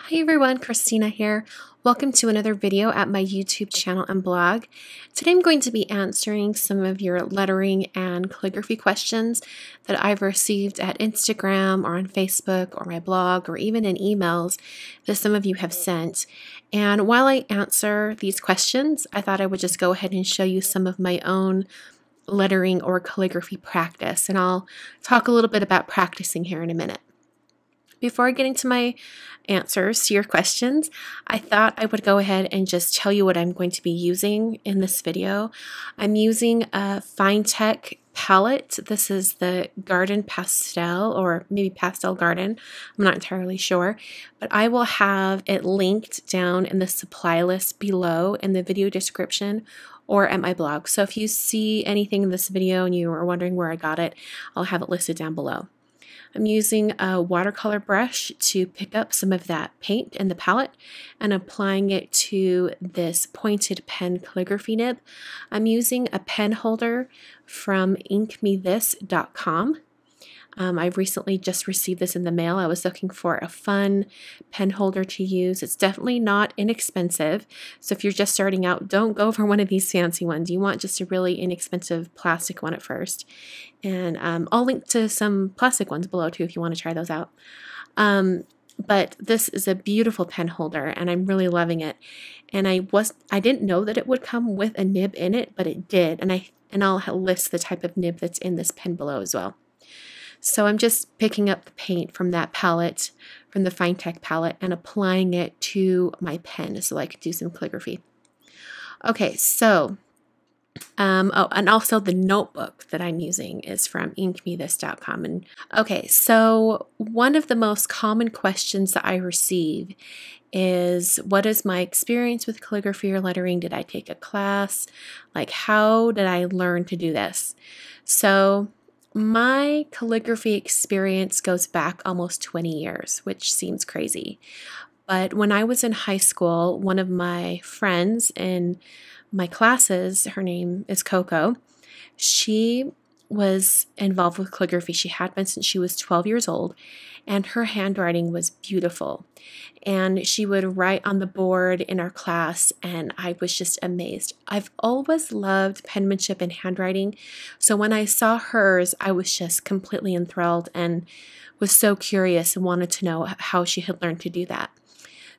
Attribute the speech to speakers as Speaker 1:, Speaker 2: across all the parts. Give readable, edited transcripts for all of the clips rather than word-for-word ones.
Speaker 1: Hi everyone, Christina here. Welcome to another video at my YouTube channel and blog. Today I'm going to be answering some of your lettering and calligraphy questions that I've received at Instagram or on Facebook or my blog or even in emails that some of you have sent. And while I answer these questions, I thought I would just go ahead and show you some of my own lettering or calligraphy practice. And I'll talk a little bit about practicing here in a minute. Before I get into my answers to your questions, I thought I would go ahead and just tell you what I'm going to be using in this video. I'm using a Finetec palette. This is the Garden Pastel, or maybe Pastel Garden. I'm not entirely sure, but I will have it linked down in the supply list below in the video description or at my blog. So if you see anything in this video and you are wondering where I got it, I'll have it listed down below. I'm using a watercolor brush to pick up some of that paint in the palette and applying it to this pointed pen calligraphy nib. I'm using a pen holder from inkmethis.com. I've recently just received this in the mail. I was looking for a fun pen holder to use. It's definitely not inexpensive. So if you're just starting out, don't go for one of these fancy ones. You want just a really inexpensive plastic one at first. And I'll link to some plastic ones below too if you want to try those out. But this is a beautiful pen holder and I'm really loving it. And I didn't know that it would come with a nib in it, but it did. And I'll list the type of nib that's in this pen below as well. So I'm just picking up the paint from that palette, from the Finetec palette, and applying it to my pen so I could do some calligraphy. Okay, so, and also the notebook that I'm using is from inkmethis.com. And okay, so one of the most common questions that I receive is, what is my experience with calligraphy or lettering? Did I take a class? Like, how did I learn to do this? So my calligraphy experience goes back almost 20 years, which seems crazy. But when I was in high school, one of my friends in my classes, her name is Coco, she was involved with calligraphy. She had been since she was 12 years old, and her handwriting was beautiful. And she would write on the board in our class, and I was just amazed. I've always loved penmanship and handwriting, so when I saw hers, I was just completely enthralled and was so curious and wanted to know how she had learned to do that.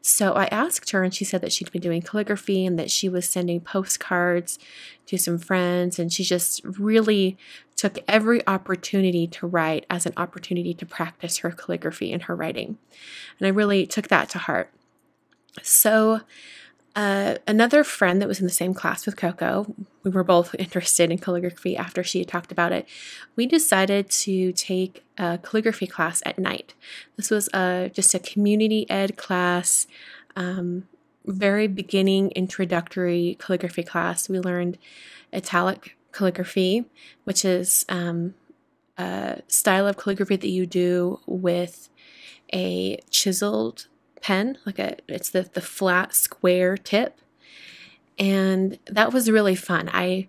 Speaker 1: So I asked her, and she said that she'd been doing calligraphy and that she was sending postcards to some friends, and she just really took every opportunity to write as an opportunity to practice her calligraphy and her writing. And I really took that to heart. So another friend that was in the same class with Coco, we were both interested in calligraphy after she had talked about it. We decided to take a calligraphy class at night. This was just a community ed class, very beginning introductory calligraphy class. We learned italic calligraphy, which is a style of calligraphy that you do with a chiseled pen, it's the flat square tip, and that was really fun. I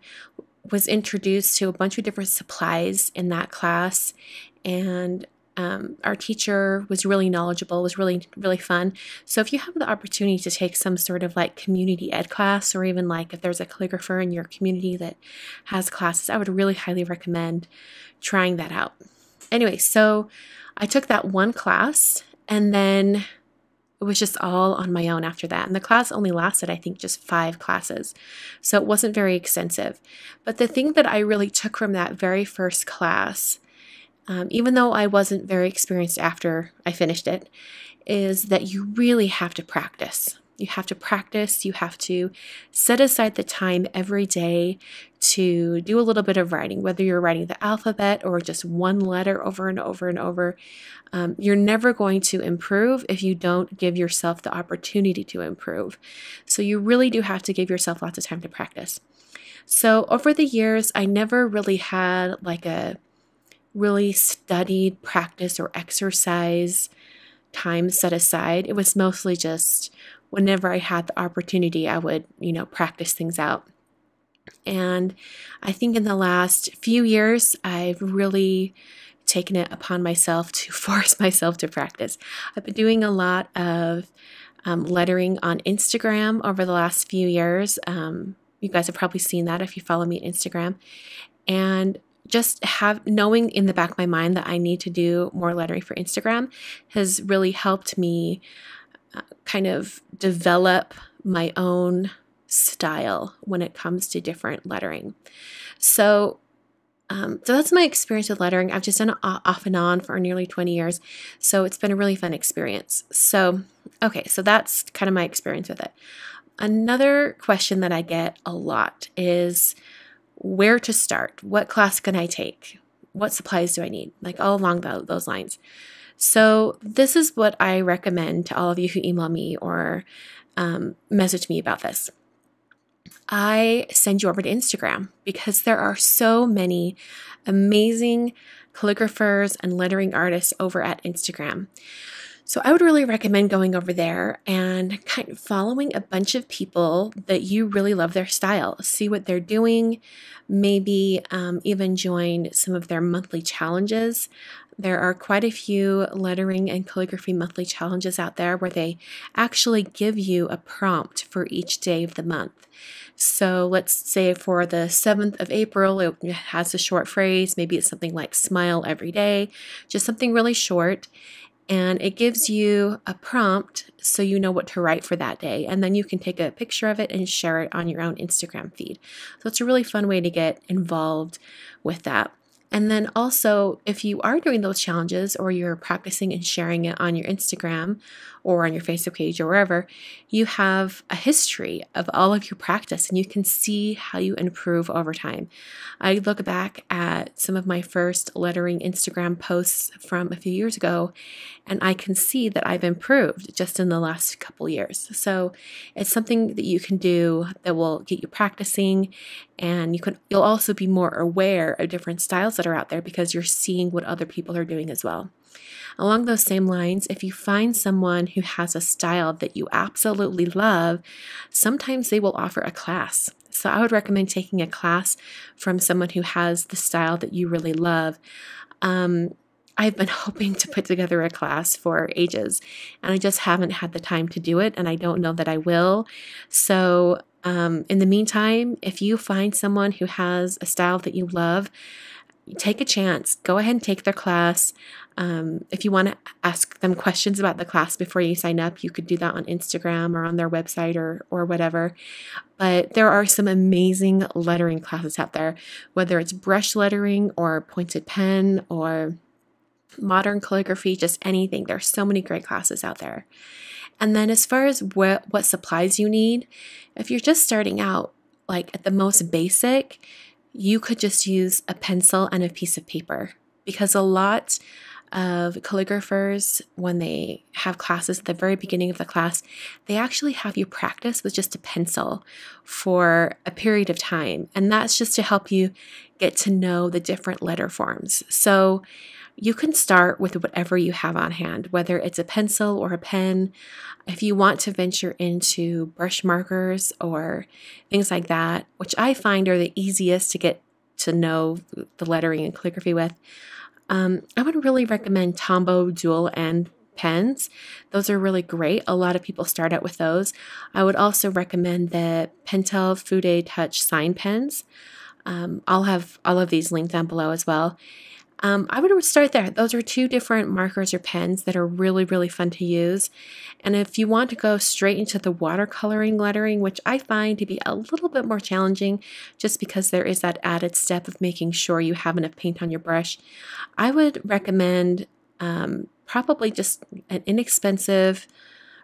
Speaker 1: was introduced to a bunch of different supplies in that class, and our teacher was really knowledgeable. It was really fun. So if you have the opportunity to take some sort of like community ed class, or even like if there's a calligrapher in your community that has classes, I would really highly recommend trying that out. Anyway, so I took that one class, and then it was just all on my own after that. And the class only lasted, I think, just 5 classes. So it wasn't very extensive. But the thing that I really took from that very first class, even though I wasn't very experienced after I finished it, is that you really have to practice. You have to practice. You have to set aside the time every day to do a little bit of writing, whether you're writing the alphabet or just one letter over and over and over. You're never going to improve if you don't give yourself the opportunity to improve. So you really do have to give yourself lots of time to practice. So over the years, I never really had like a really studied practice or exercise time set aside. It was mostly just whenever I had the opportunity, I would, practice things out. And I think in the last few years, I've really taken it upon myself to force myself to practice. I've been doing a lot of lettering on Instagram over the last few years. You guys have probably seen that if you follow me on Instagram. And just knowing in the back of my mind that I need to do more lettering for Instagram has really helped me kind of develop my own style when it comes to different lettering. So that's my experience with lettering. I've just done it off and on for nearly 20 years. So it's been a really fun experience. So, okay, so that's kind of my experience with it. Another question that I get a lot is where to start. What class can I take? What supplies do I need? Like all along those lines. So this is what I recommend to all of you who email me or message me about this. I send you over to Instagram because there are so many amazing calligraphers and lettering artists over at Instagram. So I would really recommend going over there and kind of following a bunch of people that you really love their style. See what they're doing, maybe even join some of their monthly challenges. There are quite a few lettering and calligraphy monthly challenges out there where they actually give you a prompt for each day of the month. So let's say for the 7th of April, it has a short phrase. Maybe it's something like smile every day, just something really short. And it gives you a prompt so you know what to write for that day. And then you can take a picture of it and share it on your own Instagram feed. So it's a really fun way to get involved with that. And then also, if you are doing those challenges or you're practicing and sharing it on your Instagram or on your Facebook page or wherever, you have a history of all of your practice and you can see how you improve over time. I look back at some of my first lettering Instagram posts from a few years ago, and I can see that I've improved just in the last couple years. So it's something that you can do that will get you practicing, and you'll also be more aware of different styles that are out there because you're seeing what other people are doing as well. Along those same lines, if you find someone who has a style that you absolutely love, sometimes they will offer a class. So I would recommend taking a class from someone who has the style that you really love. I've been hoping to put together a class for ages, and I just haven't had the time to do it, and I don't know that I will. So in the meantime, if you find someone who has a style that you love, take a chance. Go ahead and take their class. If you want to ask them questions about the class before you sign up, you could do that on Instagram or on their website or whatever. But there are some amazing lettering classes out there, whether it's brush lettering or pointed pen or modern calligraphy, just anything. There's so many great classes out there. And then as far as what supplies you need, if you're just starting out, like at the most basic, you could just use a pencil and a piece of paper, because a lot of calligraphers, when they have classes at the very beginning of the class, they actually have you practice with just a pencil for a period of time. And that's just to help you get to know the different letter forms. So you can start with whatever you have on hand, whether it's a pencil or a pen. If you want to venture into brush markers or things like that, which I find are the easiest to get to know the lettering and calligraphy with, I would really recommend Tombow dual end pens. Those are really great. A lot of people start out with those. I would also recommend the Pentel Fude Touch sign pens. I'll have all of these linked down below as well. I would start there. Those are two different markers or pens that are really, really fun to use. And if you want to go straight into the watercoloring lettering, which I find to be a little bit more challenging just because there is that added step of making sure you have enough paint on your brush, I would recommend probably just an inexpensive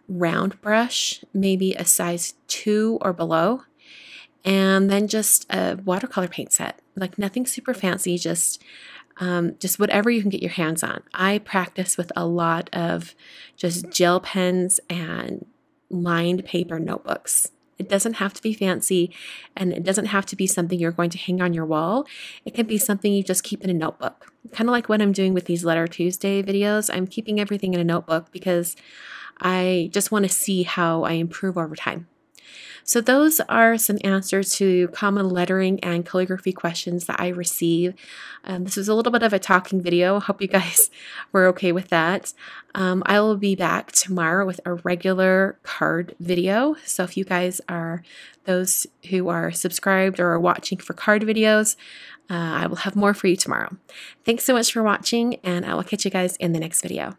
Speaker 1: round brush, maybe a size 2 or below, and then just a watercolor paint set. Like nothing super fancy, just whatever you can get your hands on. I practice with a lot of just gel pens and lined paper notebooks. It doesn't have to be fancy, and it doesn't have to be something you're going to hang on your wall. It can be something you just keep in a notebook. Kind of like what I'm doing with these Letter Tuesday videos. I'm keeping everything in a notebook because I just want to see how I improve over time. So those are some answers to common lettering and calligraphy questions that I receive. This was a little bit of a talking video. Hope you guys were okay with that. I will be back tomorrow with a regular card video. So if you guys are those who are subscribed or are watching for card videos, I will have more for you tomorrow. Thanks so much for watching, and I will catch you guys in the next video.